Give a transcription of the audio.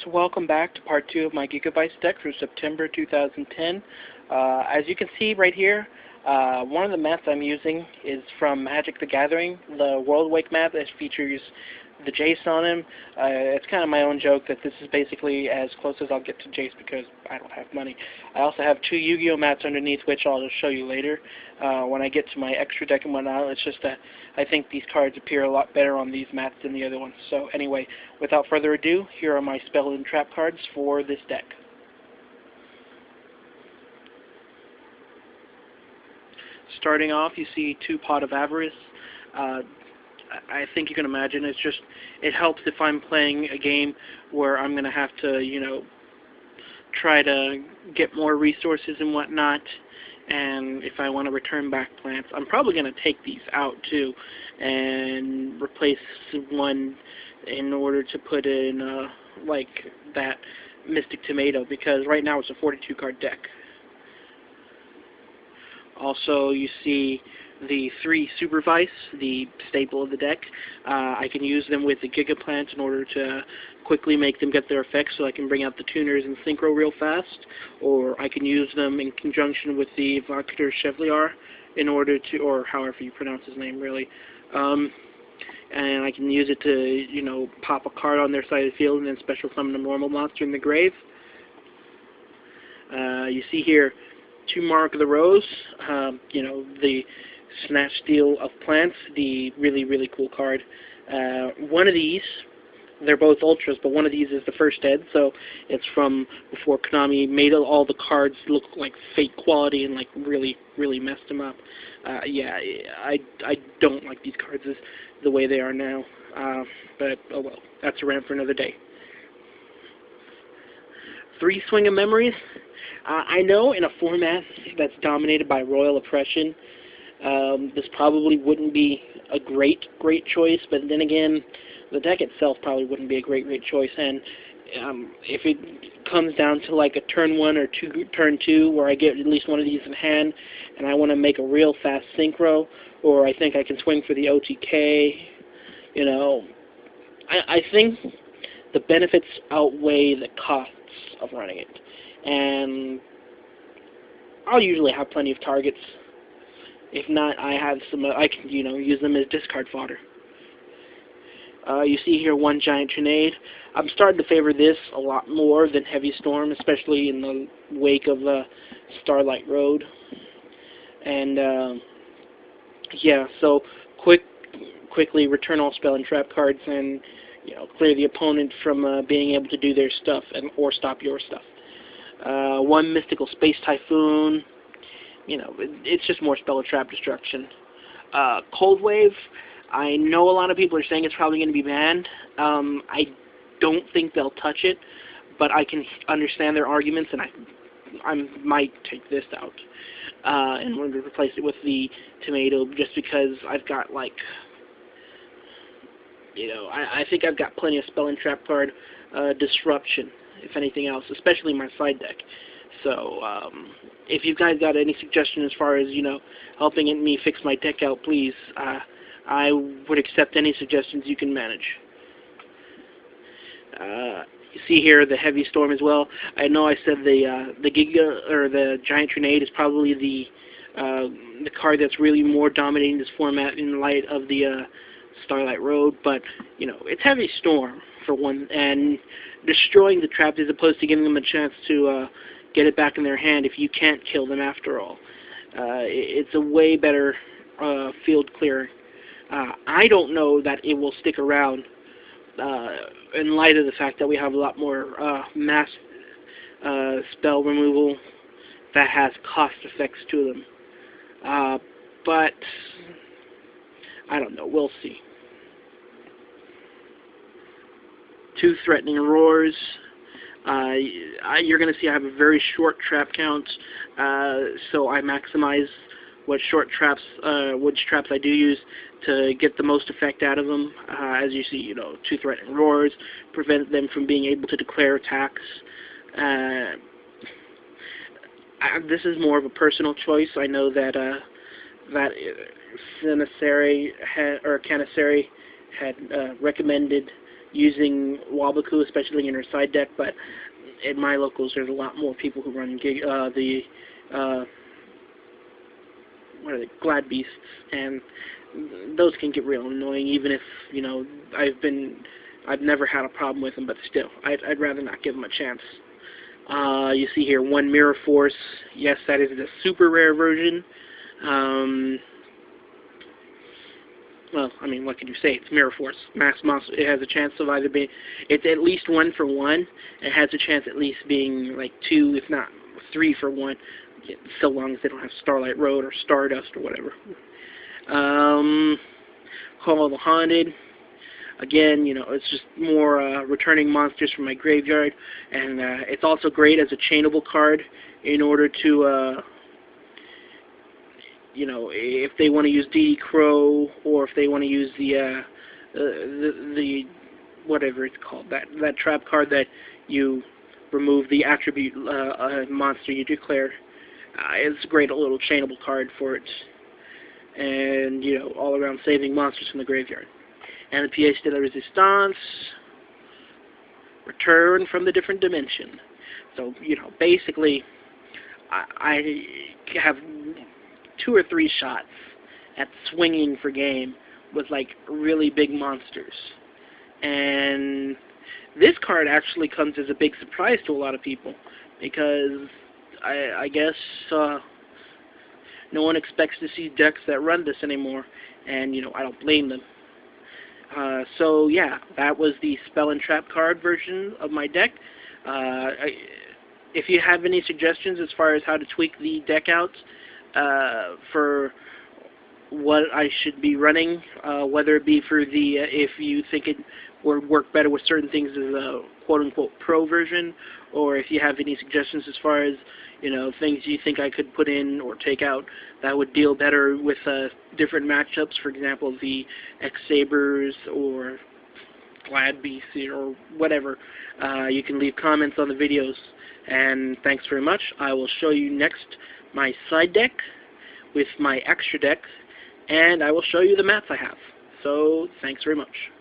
So welcome back to part 2 of my Gigavise deck for September 2010. As you can see right here, one of the maps I'm using is from Magic the Gathering, the World Wake map that features the Jace on him. It's kind of my own joke that this is basically as close as I'll get to Jace because I don't have money. I also have 2 Yu-Gi-Oh maps underneath, which I'll just show you later when I get to my extra deck and whatnot. It's just that I think these cards appear a lot better on these maps than the other ones. So anyway, without further ado, here are my spell and trap cards for this deck. Starting off, you see 2 Pot of Avarice. I think you can imagine it helps if I'm playing a game where I'm going to have to, try to get more resources and whatnot, and if I want to return back plants, I'm probably going to take these out too and replace one in order to put in like that Mystic Tomato, because right now it's a 42 card deck. Also, you see the 3 Supervise, the staple of the deck. I can use them with the Giga Plant in order to quickly make them get their effects so I can bring out the tuners and synchro real fast, or I can use them in conjunction with the Evocator Chevalier in order to, or however you pronounce his name really, and I can use it to, pop a card on their side of the field and then special summon a normal monster in the grave. You see here 2 Mark of the Rose, the Snatch Steal of Plants, the really, really cool card. One of these, they're both Ultras, but one of these is the first ed, so it's from before Konami made all the cards look like fake quality and like really, really messed them up. Yeah, I don't like these cards the way they are now, but oh well, that's a rant for another day. 3 Swing of Memories. I know in a format that's dominated by royal oppression, this probably wouldn't be a great choice, but then again, the deck itself probably wouldn't be a great choice, and if it comes down to like a turn 1 or turn 2 where I get at least one of these in hand, and I want to make a real fast synchro, or I think I can swing for the OTK, I think the benefits outweigh the costs of running it. And I'll usually have plenty of targets. If not, I have some. I can, use them as discard fodder. You see here 1 Giant Trinade. I'm starting to favor this a lot more than Heavy Storm, especially in the wake of Starlight Road. And yeah, so quickly return all spell and trap cards, and clear the opponent from being able to do their stuff or stop your stuff. 1 Mystical Space Typhoon. It's just more spell or trap destruction. Cold Wave. I know a lot of people are saying it's probably going to be banned. I don't think they'll touch it, but I can understand their arguments, and I might take this out and want to replace it with the Tomato, just because I've got I think I've got plenty of spell and trap card disruption, if anything else, especially my side deck. So if you guys got any suggestions as far as helping me fix my deck out, please, I would accept any suggestions you can manage. You see here the Heavy Storm as well. I know I said the Giga or the Giant Trinade is probably the card that's really more dominating this format in light of the Starlight Road, but it's Heavy Storm for one, and destroying the trap as opposed to giving them a chance to get it back in their hand if you can't kill them after all. It's a way better field clearing. I don't know that it will stick around in light of the fact that we have a lot more mass spell removal that has cost effects to them. But I don't know. We'll see. 2 Threatening Roars. You're going to see I have a very short trap count, so I maximize which traps I do use to get the most effect out of them. As you see, 2 Threatening Roars prevent them from being able to declare attacks. This is more of a personal choice. I know that Canisari had recommended using Wabaku, especially in her side deck, but in my locals there's a lot more people who run what are they, Glad Beasts, and those can get real annoying, even if, you know, I've never had a problem with them, but still, I'd rather not give them a chance. You see here, 1 Mirror Force. Yes, that is the super rare version. Well, I mean, what can you say? It's Mirror Force. Max Monster. It has a chance of either being, it's at least 1 for 1. It has a chance at least being like 2, if not 3 for 1, so long as they don't have Starlight Road or Stardust or whatever. Call of the Haunted. Again, you know, it's just more returning monsters from my graveyard, and it's also great as a chainable card in order to, you know, if they want to use D.D. Crow, or if they want to use the whatever it's called, that trap card that you remove the attribute monster you declare. It's a great little chainable card for it, and, you know, all around saving monsters from the graveyard. And the pièce de la résistance, return from the different dimension. So, you know, basically, I have 2 or 3 shots at swinging for game with, like, really big monsters. And this card actually comes as a big surprise to a lot of people, because I guess no one expects to see decks that run this anymore, and, you know, I don't blame them. So yeah, that was the Spell and Trap card version of my deck. If you have any suggestions as far as how to tweak the deck out for what I should be running, whether it be for the, if you think it would work better with certain things as a quote-unquote pro version, or if you have any suggestions as far as, you know, things you think I could put in or take out that would deal better with different matchups, for example, the X-Sabers or Glad Beasts or whatever, you can leave comments on the videos. And thanks very much. I will show you next my side deck with my extra deck, and I will show you the mats I have. So thanks very much.